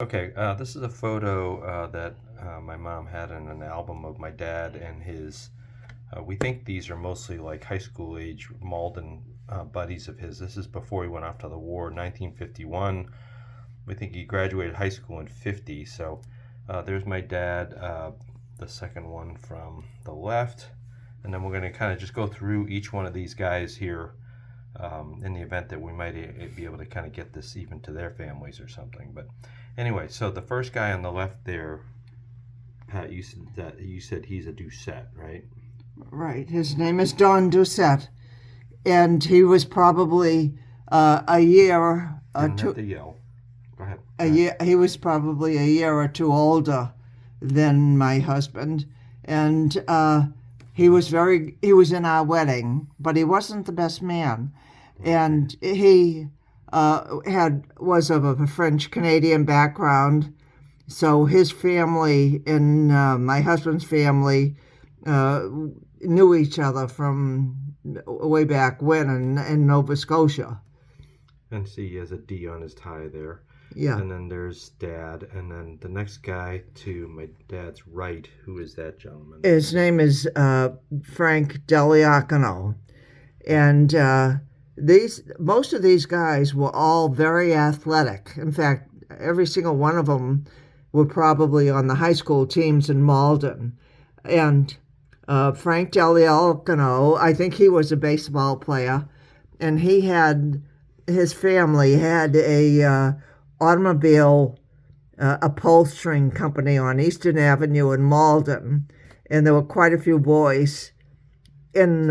Okay, this is a photo that my mom had in an album of my dad and his. We think these are mostly like high school age Malden buddies of his. This is before he went off to the war, 1951. We think he graduated high school in 50. So there's my dad, the second one from the left. And then we're going to kind of just go through each one of these guys here in the event that we might be able to kind of get this even to their families or something. But anyway, so the first guy on the left there, Pat, you said he's a Doucette, right? Right. His name is Don Doucette, and he was probably a year or Didn't have to two. yell. Go ahead. A year. He was probably a year or two older than my husband, and he was very. He was in our wedding, but he wasn't the best man, and he was of a French Canadian background. So his family and my husband's family uh, knew each other from way back when in Nova Scotia. And see, he has a D on his tie there. Yeah. And then there's Dad, and then the next guy to my dad's right. Who is that gentleman? His name is Frank Deliacono. And most of these guys were all very athletic. In fact, every single one of them were probably on the high school teams in Malden. And Frank Deliacono, I think he was a baseball player, and his family had a automobile upholstering company on Eastern Avenue in Malden, and there were quite a few boys in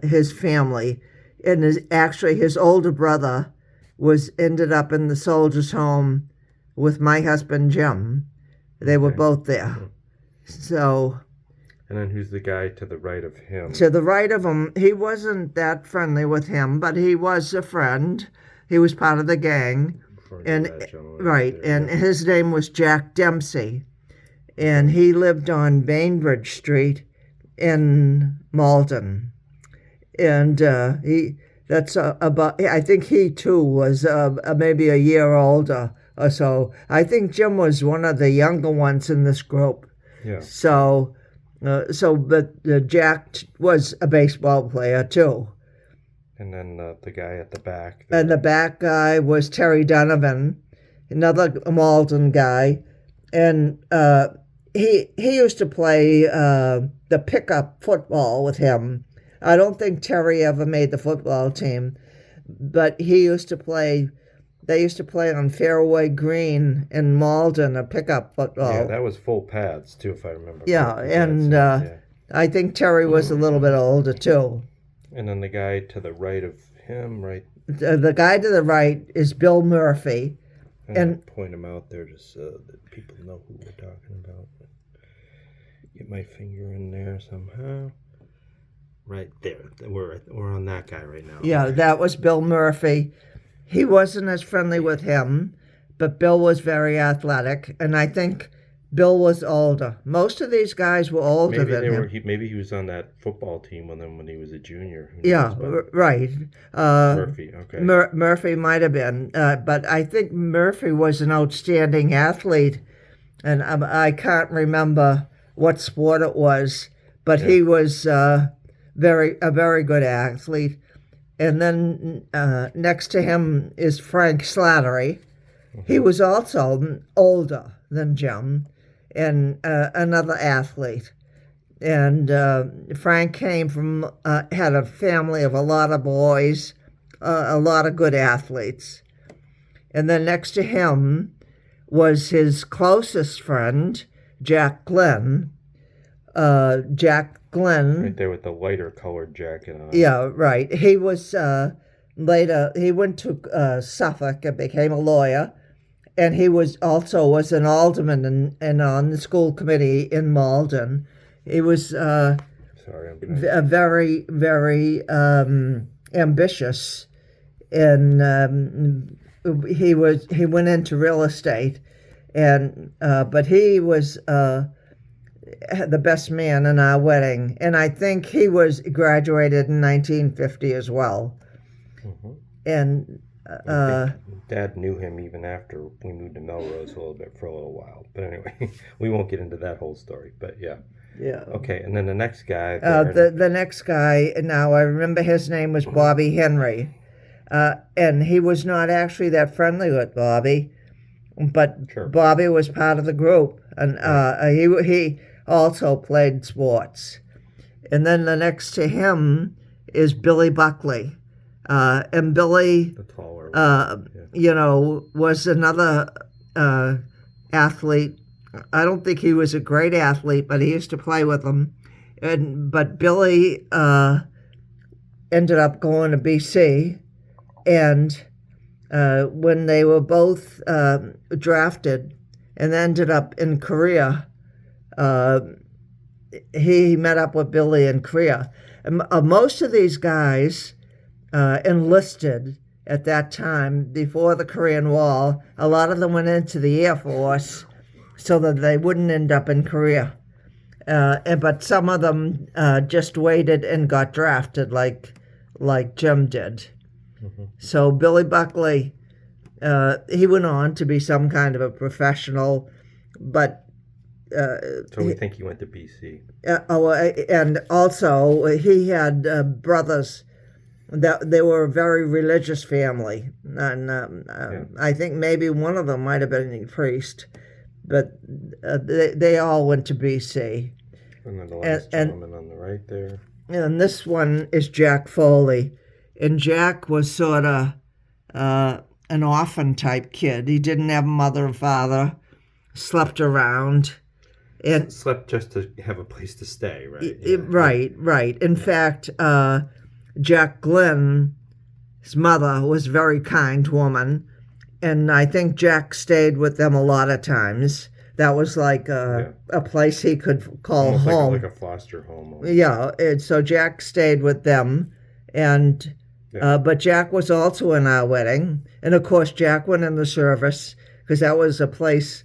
his family. And actually, his older brother ended up in the soldiers' home with my husband Jim. They were Okay. both there. So And then who's the guy to the right of him? to the right of him, he wasn't that friendly with him, but he was a friend. He was part of the gang. Referring to And that gentleman right, there, and yeah. his name was Jack Dempsey, and he lived on Bainbridge Street in Malden, and that's about. I think he too was maybe a year older or so. I think Jim was one of the younger ones in this group. Yeah. But Jack was a baseball player too. And then the guy at the back. And the back guy was Terry Donovan, another Malden guy, and he used to play the pickup football with him. I don't think Terry ever made the football team, but he used to play. They used to play on Fairway Green in Malden, a pickup football. Yeah, that was full pads too, if I remember. Yeah, correctly. and Yeah. I think Terry was a little bit older too. And then the guy to the right of him, right? The guy to the right is Bill Murphy. And- point him out there just so that people know who we're talking about. Get my finger in there somehow. Right there. We're on that guy right now. Yeah, that was Bill Murphy. He wasn't as friendly with him, but Bill was very athletic, and I think Bill was older. Most of these guys were older Maybe than they him. were. Maybe he was on that football team with him when he was a junior. Who Yeah, knows, but right. Murphy. Okay. Murphy might have been, but I think Murphy was an outstanding athlete, and I can't remember what sport it was, but he was a very good athlete. And then next to him is Frank Slattery. He was also older than Jim, and another athlete. And Frank came from had a family of a lot of boys, a lot of good athletes. And then next to him was his closest friend, Jack Glenn. Jack Glenn. Right there with the lighter colored jacket on. Yeah, right. He was later. He went to Suffolk and became a lawyer, and he was an alderman and on the school committee in Malden. He was Sorry, I'm gonna. very ambitious, and he went into real estate, and but he was the best man in our wedding, and I think he was graduated in 1950 as well. Mhm. And Dad knew him even after we moved to Melrose for a little while. But anyway, we won't get into that whole story. But yeah. Yeah. Okay, and then the next guy. The next guy, now I remember his name was Bobby Henry. And he was not actually that friendly with Bobby, but Sure. Bobby was part of the group, and he also played sports. And then the next to him is Billy Buckley, and Billy, The taller one. was another athlete. I don't think he was a great athlete, but he used to play with them. But Billy ended up going to BC. And when they were both drafted and ended up in Korea, he met up with Billy in Korea. And, most of these guys enlisted at that time before the Korean War. A lot of them went into the Air Force so that they wouldn't end up in Korea. But some of them just waited and got drafted like Jim did. Mm-hmm. So Billy Buckley, he went on to be some kind of a professional, but So we think he went to BC. And also he had brothers that they were a very religious family, and I think maybe one of them might have been a priest, but they all went to BC. And then the last gentleman on the right there. And this one is Jack Foley. And Jack was sort of an orphan type kid. He didn't have a mother and father, slept around. And Slept just to have a place to stay, right? Right. In fact, Jack Glenn's mother was a very kind woman. And I think Jack stayed with them a lot of times. That was like a place he could call Almost home. like a foster home. Yeah, and so Jack stayed with them, and but Jack was also in our wedding, and of course Jack went in the service because that was a place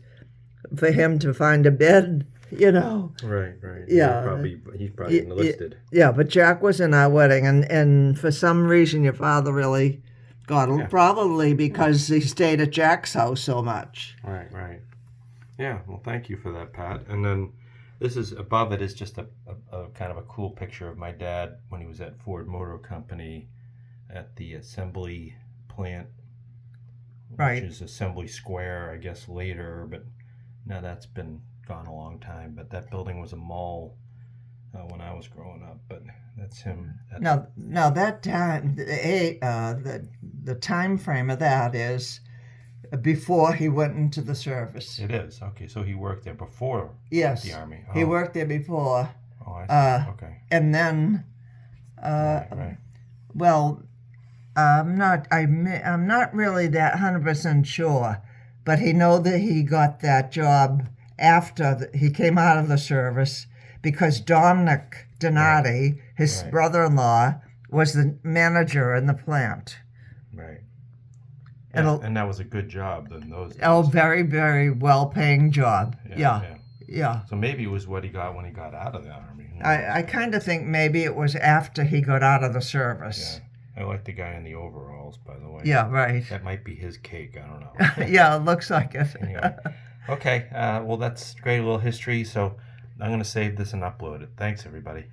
for him to find a bed, Right. Yeah. He's probably enlisted. Yeah, but Jack was in our wedding, and for some reason your father really got probably because he stayed at Jack's house so much. Right. Yeah, well, thank you for that, Pat. And then this is above it is just a kind of a cool picture of my dad when he was at Ford Motor Company at the assembly plant, Right. which is Assembly Square, I guess, later, but now that's been gone a long time. But that building was a mall when I was growing up, but that's him. Now that time, the time frame of that is before he went into the service. It is. Okay, so he worked there before Yes, the Army. he worked there before, Oh, I see. Okay. and then, Right. well, I'm not really that 100% sure, but he know that he got that job after he came out of the service because Dominic Donati, his brother-in-law, was the manager in the plant. Right. And And that was a good job in those days. Oh, very, very well-paying job. Yeah. So maybe it was what he got when he got out of the Army. I kind of think maybe it was after he got out of the service. I like the guy in the overalls, by the way. Yeah, right. That might be his cake. I don't know. Yeah, it looks like it. Anyway. Okay. Well, that's great little history. So I'm going to save this and upload it. Thanks, everybody.